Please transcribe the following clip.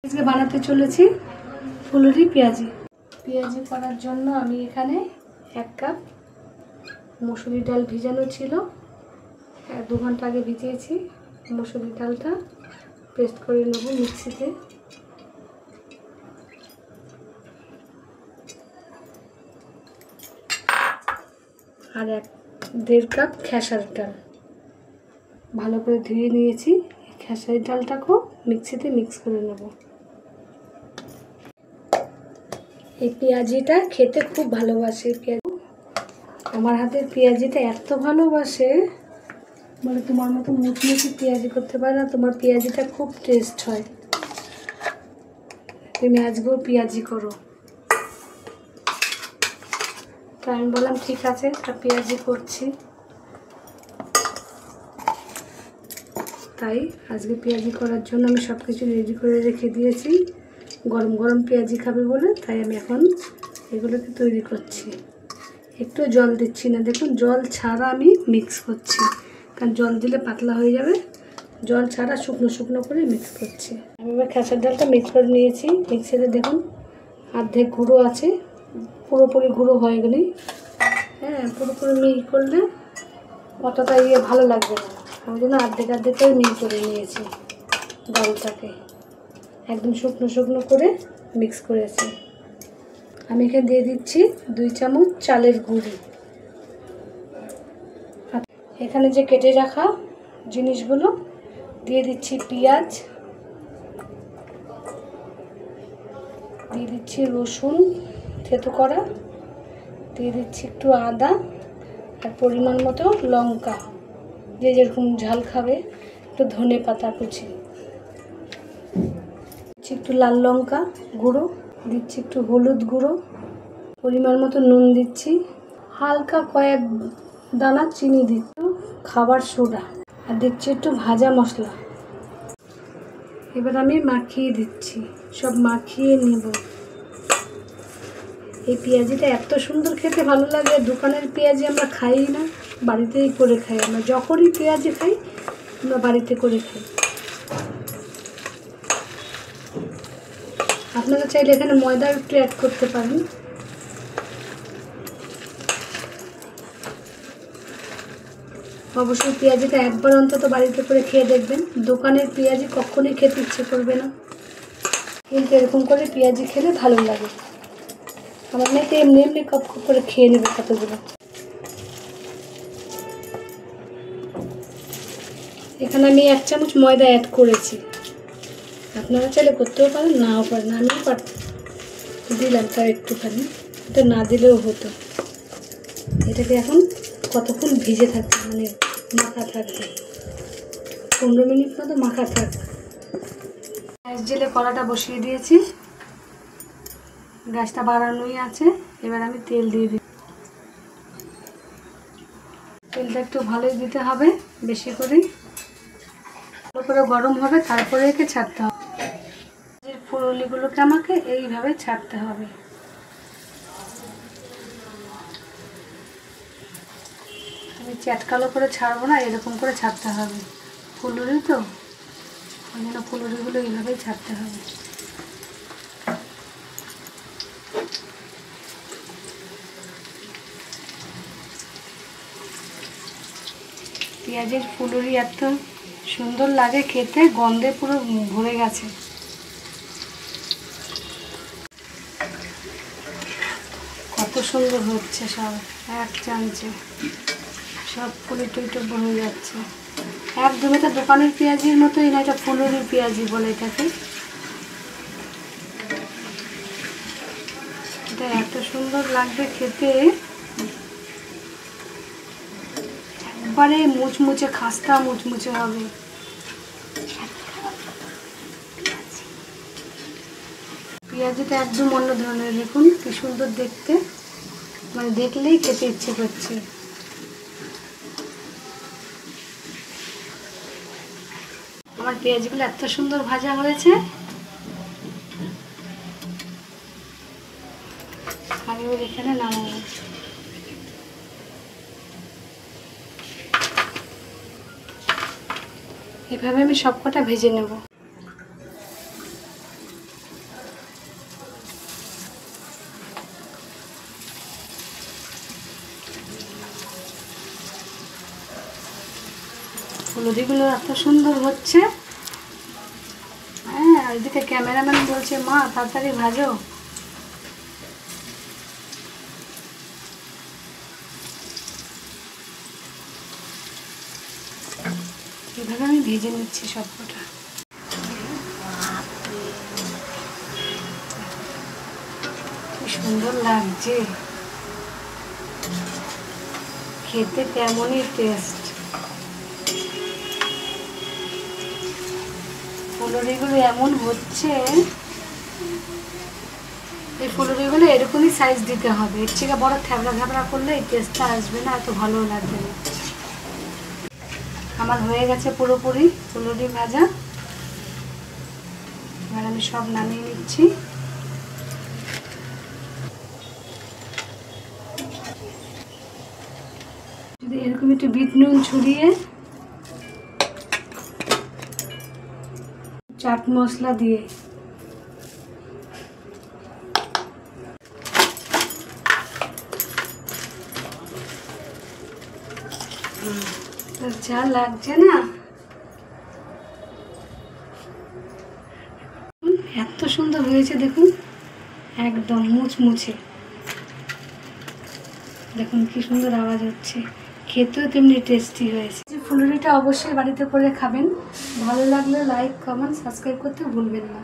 আজকে বানাতে চলেছি ফুলুরি পেঁয়াজি। পেঁয়াজি করার জন্য আমি এখানে 1 কাপ মসুরি ডাল ভিজানো ছিল, 2 ঘন্টা আগে ভিজিয়েছি। মসুরি ডালটা পেস্ট করে নেব মিক্সিতে। আর 1.5 কাপ খেসার ডাল ভালো করে ধুয়ে নিয়েছি। খেসারি ডালটাকেও মিক্সিতে মিক্স করে নেব। এই পেঁয়াজিটা খেতে খুব ভালোবাসে পেঁয়াজি, আমার হাতের পেঁয়াজিটা এত ভালোবাসে, মানে তোমার মতো মুচমুচি পেঁয়াজি করতে পারে না। তোমার পেঁয়াজিটা খুব টেস্ট হয়। তুমি আজকেও পেঁয়াজি করো। তো আমি বললাম ঠিক আছে, একটা পেঁয়াজি করছি। তাই আজকে পেঁয়াজি করার জন্য আমি সব কিছু রেডি করে রেখে দিয়েছি। গরম গরম পেঁয়াজি খাবে বলে তাই আমি এখন এগুলোকে তৈরি করছি। একটু জল দিচ্ছি না, দেখুন জল ছাড়া আমি মিক্স করছি, কারণ জল দিলে পাতলা হয়ে যাবে। জল ছাড়া শুকনো শুকনো করে মিক্স করছি। আমি এবার খেসার ডালটা মিক্স করে নিয়েছি। মিক্সিতে দেখুন অর্ধেক গুঁড়ো আছে, পুরোপুরি গুঁড়ো হয়নি। হ্যাঁ, পুরোপুরি মিহি করলে অতটা ভালো লাগবে না, আমি জন্য অর্ধেকটাই মিহি করে নিয়েছি। ডালটাকে একদম শুকনো শুকনো করে মিক্স করেছি। আমি এখানে দিয়ে দিচ্ছি 2 চামচ চালের গুঁড়ি। এখানে যে কেটে রাখা জিনিসগুলো দিয়ে দিচ্ছি। পেঁয়াজ দিয়ে দিচ্ছি, রসুন থেতো করা দিয়ে দিচ্ছি, একটু আদা আর পরিমাণ মতো লঙ্কা, যে যেরকম ঝাল খাবে। একটু ধনে পাতা কুচি দিচ্ছি, একটু লাল লঙ্কা গুঁড়ো দিচ্ছি, একটু হলুদ গুঁড়ো, পরিমাণ মতো নুন দিচ্ছি, হালকা কয়েক দানা চিনি দিচ্ছি, খাবার সোডা, আর দিচ্ছি একটু ভাজা মশলা। এবার আমি মাখিয়ে দিচ্ছি, সব মাখিয়ে নেব। এই পেঁয়াজিটা এত সুন্দর খেতে ভালো লাগে। দোকানের পেঁয়াজি আমরা খাই না, বাড়িতেই করে খাই। আমরা যখনই পেঁয়াজি খাই আমরা বাড়িতে করে খাই। আপনারা চাইলে এখানে ময়দা একটু অ্যাড করতে পারেন। অবশ্যই পেঁয়াজিটা একবার অন্তত বাড়িতে করে খেয়ে দেখবেন। দোকানের পেঁয়াজি কখনোই খেতে ইচ্ছে করবে না, কিন্তু এরকম করে পেঁয়াজি খেলে ভালো লাগে। আমার মেয়েতে এমনি এমনি কপ কপ করে খেয়ে নেবে কতগুলো। এখানে আমি 1 চামচ ময়দা অ্যাড করেছি, আপনারা চাইলে করতেও পারেন, নাও পারেন। আমিও দিলাম তার একটুখানি, এটা না দিলেও হতো। এটাকে এখন কতক্ষণ ভিজে থাকবে, মানে মাখা থাকবে, 15 মিনিট মতো মাখা থাকবে। গ্যাস জেলে কড়াটা বসিয়ে দিয়েছি, গ্যাসটা বাড়ানোই আছে। এবার আমি তেল দিয়ে দিই। তেলটা একটু ভালোই দিতে হবে, বেশি করে, ভালো করে গরম হবে, তারপরে একে ছাড়তে হবে। ফুলুরিগুলোকে আমাকে এইভাবে ছাড়তে হবে। আমি চ্যাটকালো করে ছাড়বো না, এরকম করে ছাড়তে হবে। ফুলুরি তো ওই জন্য ফুলুরিগুলো এইভাবেই ছাড়তে হবে। পেঁয়াজের ফুলুরি এত সুন্দর লাগে খেতে, গন্ধে পুরো ভরে গেছে। কত সুন্দর হচ্ছে, সব এক চামচে সব ফুলি টুইটো বয়ে যাচ্ছে। একদম এটা দোকানের পেঁয়াজির মতোই না, এটা ফুলুরি পেঁয়াজি বলে এটাকে। এটা এত সুন্দর লাগবে খেতে, একবারে মুচমুচে খাস্তা মুচমুচে হবে। পেঁয়াজিটা একদম অন্য ধরনের, দেখুন কি সুন্দর দেখতে, মানে দেখলেই খেতে ইচ্ছে করছে। আমার পেঁয়াজিগুলো এত সুন্দর ভাজা হয়েছে। আমি ওর এখানে নামাবো। এভাবে আমি সবকটা ভেজে নেব। ফুলুরিগুলো এত সুন্দর হচ্ছে। হ্যাঁ, এদিকে ক্যামেরাম্যান বলছে মা তাড়াতাড়ি ভাজো। এভাবে আমি ভেজে নিচ্ছি সবকটা। কি সুন্দর লাগছে, খেতে তেমনই টেস্ট। ফুলুরিগুলো এমন হচ্ছে, এই ফুলুরিগুলো এরকমই সাইজ দিতে হবে, এর থেকে বড় থ্যাবড়া থ্যাবড়া করলে এই টেস্টটা আসবে না, এত ভালো লাগবে না। আমার হয়ে গেছে পুরোপুরি ফুলুরি ভাজা। এবার আমি সব নামিয়ে নিচ্ছি। যদি এরকম একটু বিট নুন ছড়িয়ে চাট মশলা দিয়ে যা লাগছে না, এত সুন্দর হয়েছে দেখুন, একদম মুচমুচে। দেখুন কি সুন্দর আওয়াজ হচ্ছে, খেতেও তেমনি টেস্টি হয়েছে। ফুলুরিটা অবশ্যই বাড়িতে করে খাবেন। ভালো লাগলে লাইক কমেন্ট সাবস্ক্রাইব করতে ভুলবেন না।